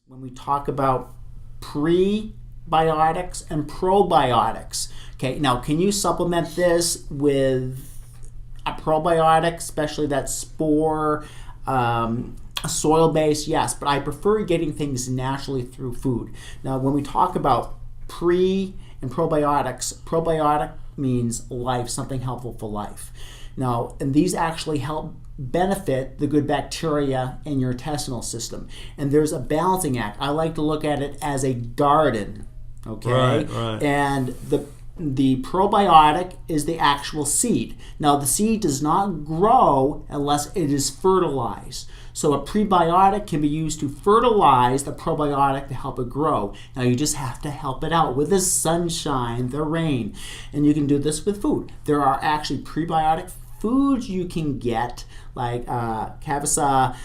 when we talk about prebiotics and probiotics. Okay, now can you supplement this with a probiotic, especially that spore, soil-based? Yes, but I prefer getting things naturally through food. Now, when we talk about pre and probiotics, probiotic means life, something helpful for life. Now, and these actually help benefit the good bacteria in your intestinal system. And there's a balancing act. I like to look at it as a garden, okay? Right. And the probiotic is the actual seed. Now, the seed does not grow unless it is fertilized. So a prebiotic can be used to fertilize the probiotic to help it grow. Now, you just have to help it out with the sunshine, the rain. And you can do this with food. There are actually prebiotic foods you can get, like cavassa,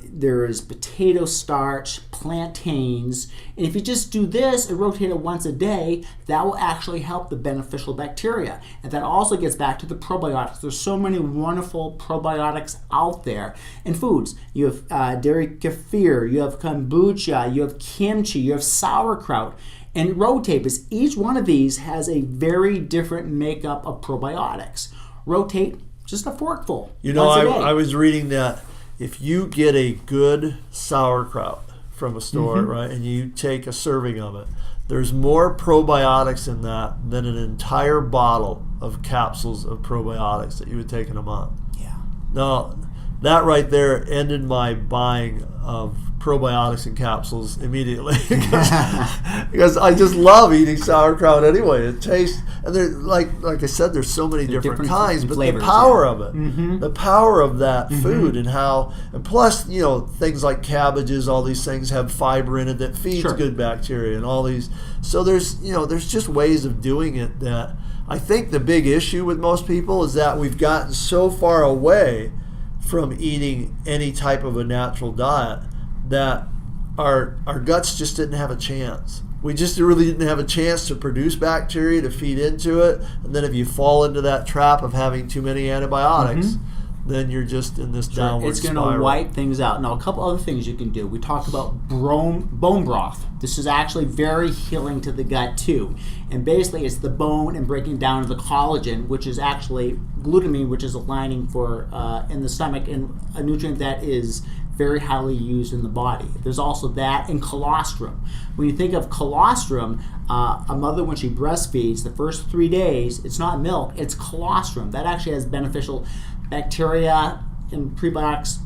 there is potato starch, plantains, and if you just do this and rotate it once a day, that will actually help the beneficial bacteria. And that also gets back to the probiotics. There's so many wonderful probiotics out there in foods. You have dairy kefir, you have kombucha, you have kimchi, you have sauerkraut, and rotate, because each one of these has a very different makeup of probiotics. Rotate just a forkful. You know, once a day. I was reading that if you get a good sauerkraut from a store, right, and you take a serving of it, there's more probiotics in that than an entire bottle of capsules of probiotics that you would take in a month. Yeah. Now, that right there ended my buying of probiotics and capsules immediately because I just love eating sauerkraut anyway. It tastes, and they're like I said, there's so many different kinds, but flavors, the power of it, the power of that food, and how, and plus, you know, things like cabbages, all these things have fiber in it that feeds good bacteria, and all these. So there's just ways of doing it that I think the big issue with most people is that we've gotten so far away from eating any type of a natural diet that our guts just didn't have a chance. We just really didn't have a chance to produce bacteria to feed into it. And then if you fall into that trap of having too many antibiotics, then you're just in this downward It's going spiral. to wipe things out. Now, a couple other things you can do. We talked about bone broth. This is actually very healing to the gut too. And basically, it's the bone and breaking down of the collagen, which is actually glutamine, which is a lining for in the stomach, and a nutrient that is very highly used in the body. There's also that in colostrum. When you think of colostrum, a mother, when she breastfeeds, the first 3 days, it's not milk, it's colostrum. That actually has beneficial bacteria and prebiotics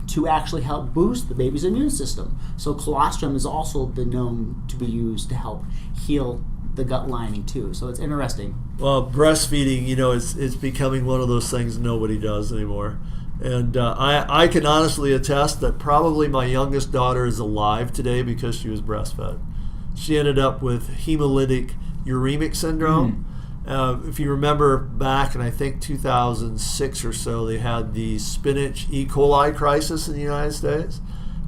to actually help boost the baby's immune system. So colostrum has also been known to be used to help heal the gut lining too. So it's interesting. Well, breastfeeding, you know, it's becoming one of those things nobody does anymore. And I can honestly attest that probably my youngest daughter is alive today because she was breastfed. She ended up with hemolytic uremic syndrome. If you remember back in, I think, 2006 or so, they had the spinach E. coli crisis in the United States.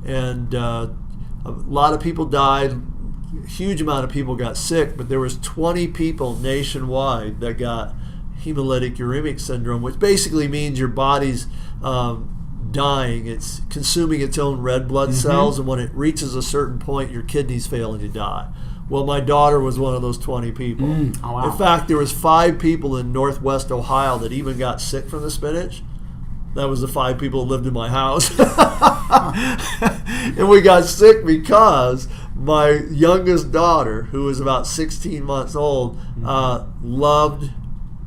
And a lot of people died. A huge amount of people got sick, but there was 20 people nationwide that got hemolytic uremic syndrome, which basically means your body's dying. It's consuming its own red blood cells, and when it reaches a certain point, your kidneys fail and you die. Well, my daughter was one of those 20 people. Oh, wow. In fact, there was 5 people in Northwest Ohio that even got sick from the spinach. That was the 5 people that lived in my house. And we got sick because my youngest daughter, who was about 16 months old, loved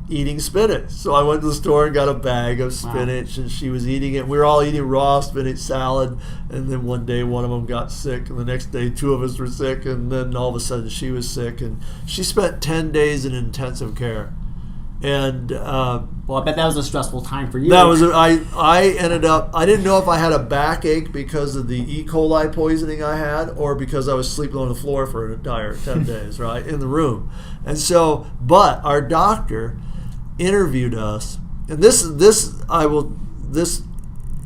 eating spinach. So I went to the store and got a bag of spinach, and she was eating it. We were all eating raw spinach salad, and then one day one of them got sick, and the next day 2 of us were sick, and then all of a sudden she was sick, and she spent 10 days in intensive care. And well, I bet that was a stressful time for you. That was I ended up, I didn't know if I had a backache because of the E. coli poisoning I had, or because I was sleeping on the floor for an entire 10 days, right, in the room. And so, but our doctor interviewed us, and this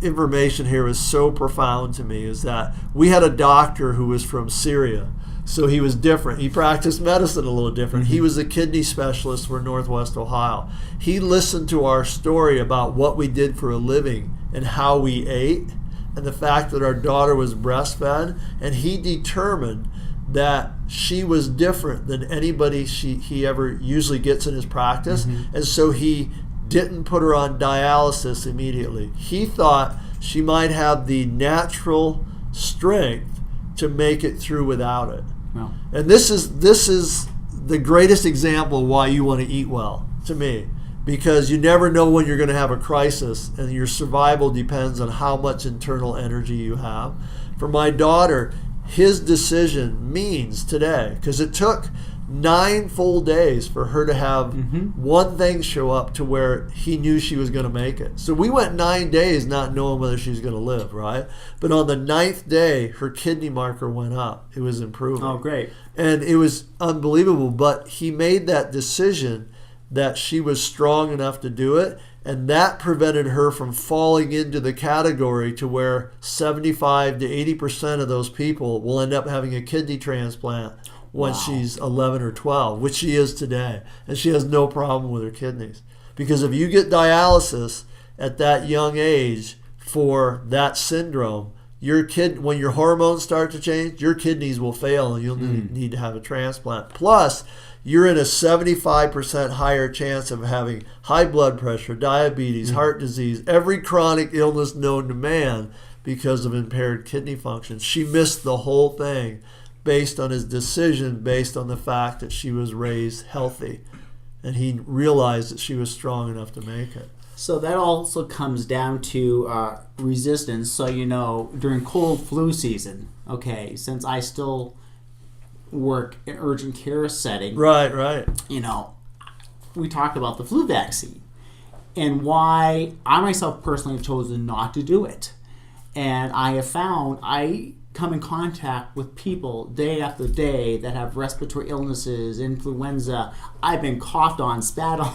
information here is so profound to me, is that we had a doctor who was from Syria. So he was different. He practiced medicine a little different. He was a kidney specialist for Northwest Ohio. He listened to our story about what we did for a living and how we ate, and the fact that our daughter was breastfed, and he determined that she was different than anybody he ever usually gets in his practice, and so he didn't put her on dialysis immediately. He thought she might have the natural strength to make it through without it. Wow. And this is the greatest example of why you want to eat well, to me, because you never know when you're going to have a crisis, and your survival depends on how much internal energy you have. For my daughter, his decision means today, because it took 9 full days for her to have one thing show up to where he knew she was going to make it. So we went 9 days not knowing whether she was going to live, right? But on the 9th day, her kidney marker went up. It was improving. Oh, great. And it was unbelievable. But he made that decision that she was strong enough to do it, and that prevented her from falling into the category to where 75 to 80% of those people will end up having a kidney transplant when she's 11 or 12, which she is today. And she has no problem with her kidneys. Because if you get dialysis at that young age for that syndrome, when your hormones start to change, your kidneys will fail and you'll need to have a transplant. Plus, you're in a 75% higher chance of having high blood pressure, diabetes, heart disease, every chronic illness known to man because of impaired kidney function. She missed the whole thing based on his decision, based on the fact that she was raised healthy. And he realized that she was strong enough to make it. So that also comes down to resistance. So, during cold flu season, okay, since I still work in urgent care setting. Right. We talk about the flu vaccine and why I myself personally have chosen not to do it. And I have found I come in contact with people day after day that have respiratory illnesses, influenza. I've been coughed on, spat on.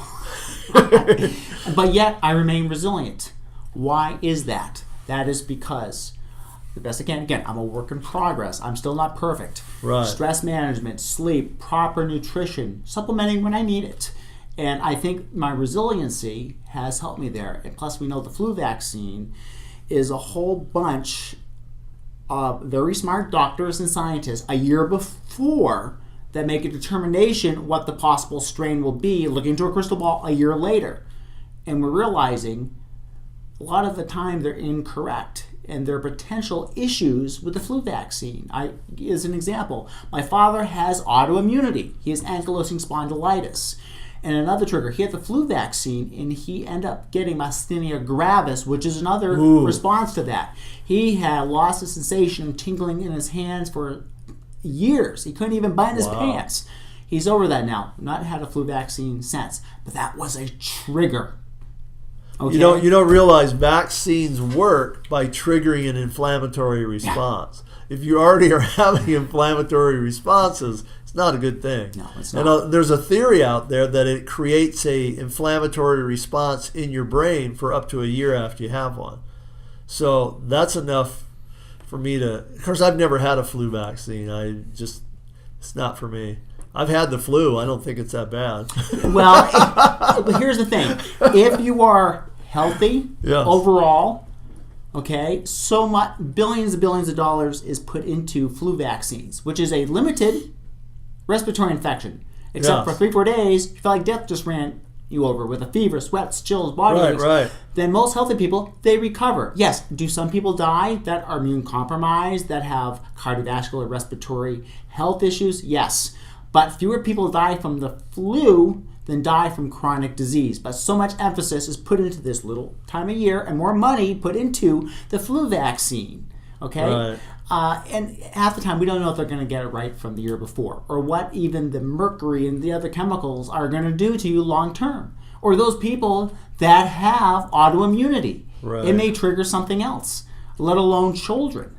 But yet I remain resilient. Why is that? That is because the best I can. Again, I'm a work in progress. I'm still not perfect. Right. Stress management, sleep, proper nutrition, supplementing when I need it. And I think my resiliency has helped me there. And plus, we know the flu vaccine is a whole bunch of very smart doctors and scientists a year before that make a determination what the possible strain will be, looking to a crystal ball a year later. And we're realizing a lot of the time they're incorrect. And there are potential issues with the flu vaccine. As an example, my father has autoimmunity. He has ankylosing spondylitis. And another trigger, he had the flu vaccine and he ended up getting myasthenia gravis, which is another response to that. He had lost the sensation of tingling in his hands for years. He couldn't even button his pants. He's over that now. Not had a flu vaccine since. But that was a trigger. Okay. You don't realize vaccines work by triggering an inflammatory response. Yeah. If you already are having inflammatory responses, it's not a good thing. No, it's not. And there's a theory out there that it creates a inflammatory response in your brain for up to a year after you have one. So that's enough for me to. Of course, I've never had a flu vaccine. It's not for me. I've had the flu. I don't think it's that bad. Well, but here's the thing: if you are healthy overall, okay, so much billions and billions of dollars is put into flu vaccines, which is a limited respiratory infection. Except for 3-4 days, you feel like death just ran you over with a fever, sweats, chills, body aches. Right. Then most healthy people, they recover. Yes, do some people die that are immune compromised, that have cardiovascular, respiratory health issues? Yes. But fewer people die from the flu than die from chronic disease. But so much emphasis is put into this little time of year and more money put into the flu vaccine. Okay? Right. And half the time we don't know if they're going to get it right from the year before, or what even the mercury and the other chemicals are going to do to you long term. Or those people that have autoimmunity. Right. It may trigger something else, let alone children.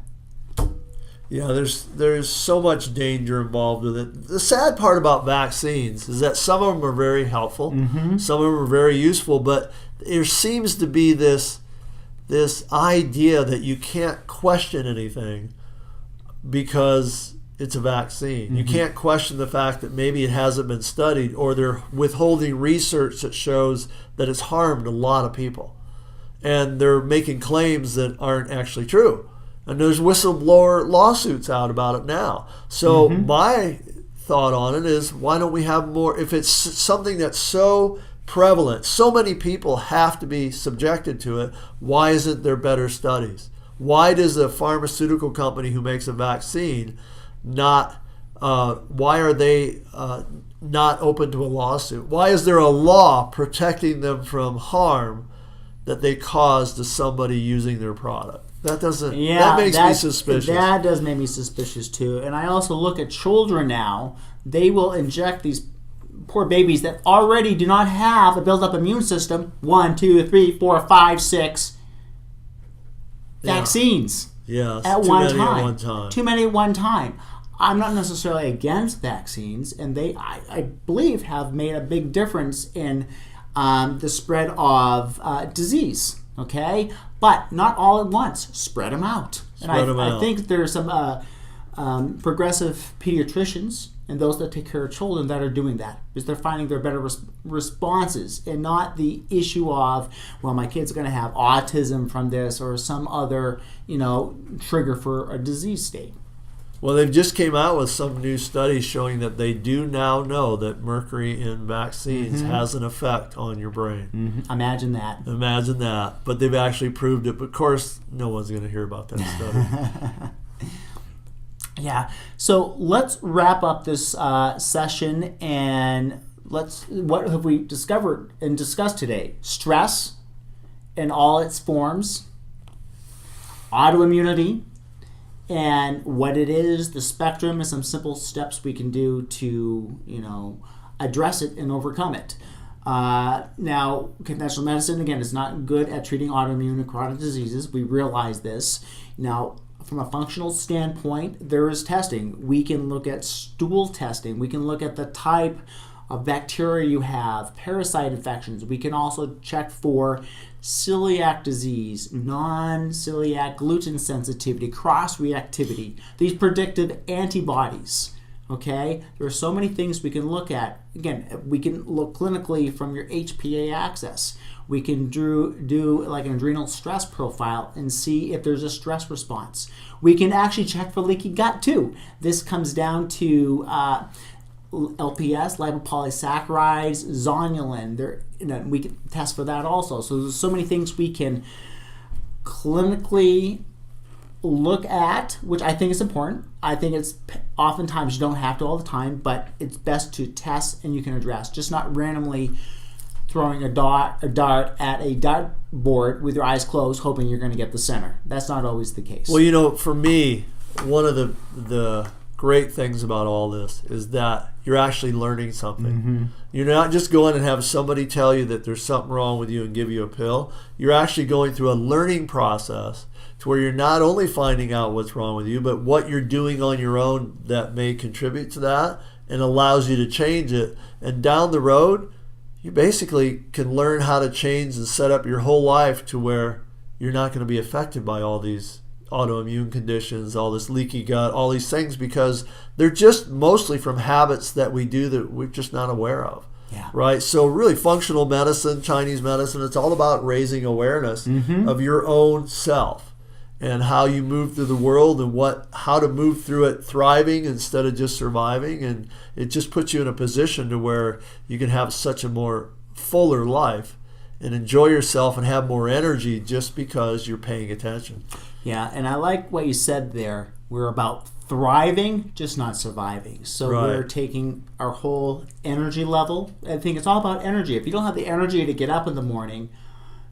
Yeah, there's so much danger involved with it. The sad part about vaccines is that some of them are very helpful, some of them are very useful, but there seems to be this idea that you can't question anything because it's a vaccine. You can't question the fact that maybe it hasn't been studied, or they're withholding research that shows that it's harmed a lot of people. and they're making claims that aren't actually true. And there's whistleblower lawsuits out about it now. So my thought on it is, why don't we have more? If it's something that's so prevalent, so many people have to be subjected to it, why isn't there better studies? Why does a pharmaceutical company who makes a vaccine why are they not open to a lawsuit? Why is there a law protecting them from harm that they cause to somebody using their product? That makes me suspicious. That does make me suspicious too. And I also look at children now. They will inject these poor babies that already do not have a built-up immune system. 1, 2, 3, 4, 5, 6 vaccines at one time. Too many at one time. I'm not necessarily against vaccines, and they, I believe, have made a big difference in the spread of disease. Okay, but not all at once. Spread them out. I think there's some progressive pediatricians and those that take care of children that are doing that, because they're finding their better responses, and not the issue of, well, my kid's going to have autism from this or some other, trigger for a disease state. Well, they've just came out with some new studies showing that they do now know that mercury in vaccines has an effect on your brain. Imagine that. But they've actually proved it. But of course, no one's going to hear about that study. Yeah. So let's wrap up this session, and what have we discovered and discussed today? Stress in all its forms, autoimmunity, and what it is, the spectrum, and some simple steps we can do to, address it and overcome it. Now, conventional medicine, again, is not good at treating autoimmune and chronic diseases. We realize this. Now, from a functional standpoint, there is testing. We can look at stool testing. We can look at the type of bacteria you have, parasite infections. We can also check for celiac disease, non-celiac gluten sensitivity, cross-reactivity, these predictive antibodies. Okay, there are so many things we can look at. Again, we can look clinically from your HPA axis. We can do like an adrenal stress profile and see if there's a stress response. We can actually check for leaky gut too. This comes down to LPS, lipopolysaccharides, zonulin. We can test for that also. So there's so many things we can clinically look at, which I think is important. I think it's oftentimes you don't have to all the time, but it's best to test and you can address. Just not randomly throwing a dart at a dartboard with your eyes closed, hoping you're going to get the center. That's not always the case. Well, for me, one of the great things about all this is that you're actually learning something. You're not just going and have somebody tell you that there's something wrong with you and give you a pill. You're actually going through a learning process to where you're not only finding out what's wrong with you, but what you're doing on your own that may contribute to that and allows you to change it. And down the road, you basically can learn how to change and set up your whole life to where you're not going to be affected by all these autoimmune conditions, all this leaky gut, all these things, because they're just mostly from habits that we do that we're just not aware of. Yeah. Right? So really, functional medicine, Chinese medicine, it's all about raising awareness of your own self and how you move through the world and how to move through it thriving instead of just surviving. And it just puts you in a position to where you can have such a more fuller life and enjoy yourself and have more energy just because you're paying attention. Yeah, and I like what you said there. We're about thriving, just not surviving. So we're taking our whole energy level. I think it's all about energy. If you don't have the energy to get up in the morning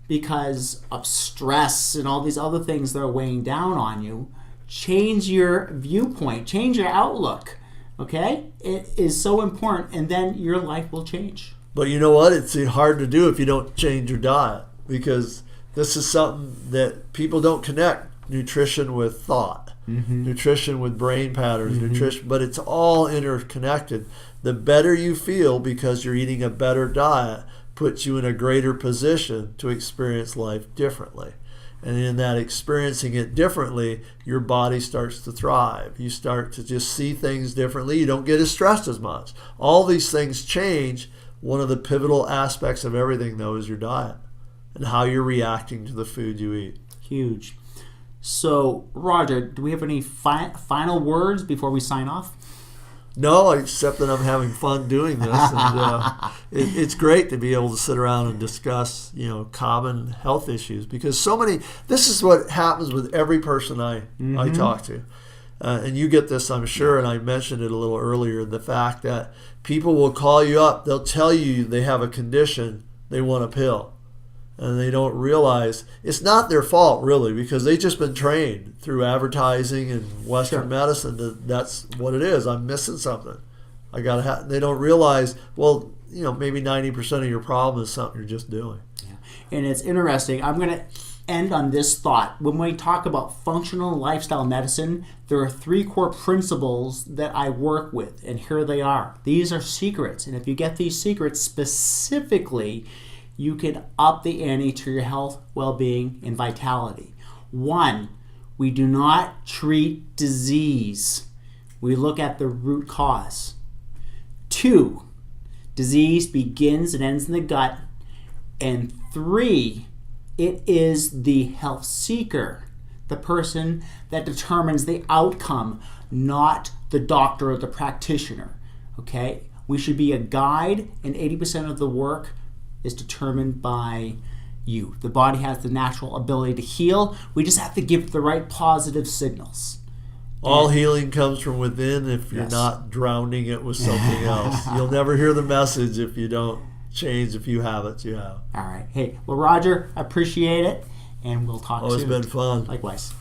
because of stress and all these other things that are weighing down on you, change your viewpoint, change your outlook. Okay? It is so important, and then your life will change. But you know what? It's hard to do if you don't change your diet, because this is something that people don't connect nutrition with thought, nutrition with brain patterns, nutrition, but it's all interconnected. The better you feel because you're eating a better diet puts you in a greater position to experience life differently. And in that experiencing it differently, your body starts to thrive. You start to just see things differently. You don't get as stressed as much. All these things change. One of the pivotal aspects of everything, though, is your diet. and how you're reacting to the food you eat. Huge. So, Roger, do we have any final words before we sign off? No, except that I'm having fun doing this, and it's great to be able to sit around and discuss, common health issues, because so many. This is what happens with every person I talk to, and you get this, I'm sure, and I mentioned it a little earlier. The fact that people will call you up, they'll tell you they have a condition, they want a pill. And they don't realize it's not their fault, really, because they've just been trained through advertising and Western medicine that that's what it is. I'm missing something. I got to. They don't realize. Well, maybe 90% of your problem is something you're just doing. Yeah. And it's interesting. I'm going to end on this thought. When we talk about functional lifestyle medicine, there are 3 core principles that I work with, and here they are. These are secrets, and if you get these secrets specifically, you can up the ante to your health, well-being, and vitality. 1, we do not treat disease. We look at the root cause. 2, disease begins and ends in the gut. And 3, it is the health seeker, the person that determines the outcome, not the doctor or the practitioner. Okay? We should be a guide, and 80% of the work is determined by you. The body has the natural ability to heal. We just have to give it the right positive signals. All healing comes from within if you're not drowning it with something else. You'll never hear the message if you don't change a few habits you have. All right. Hey, well, Roger, I appreciate it, and we'll talk soon. It's been fun. Likewise.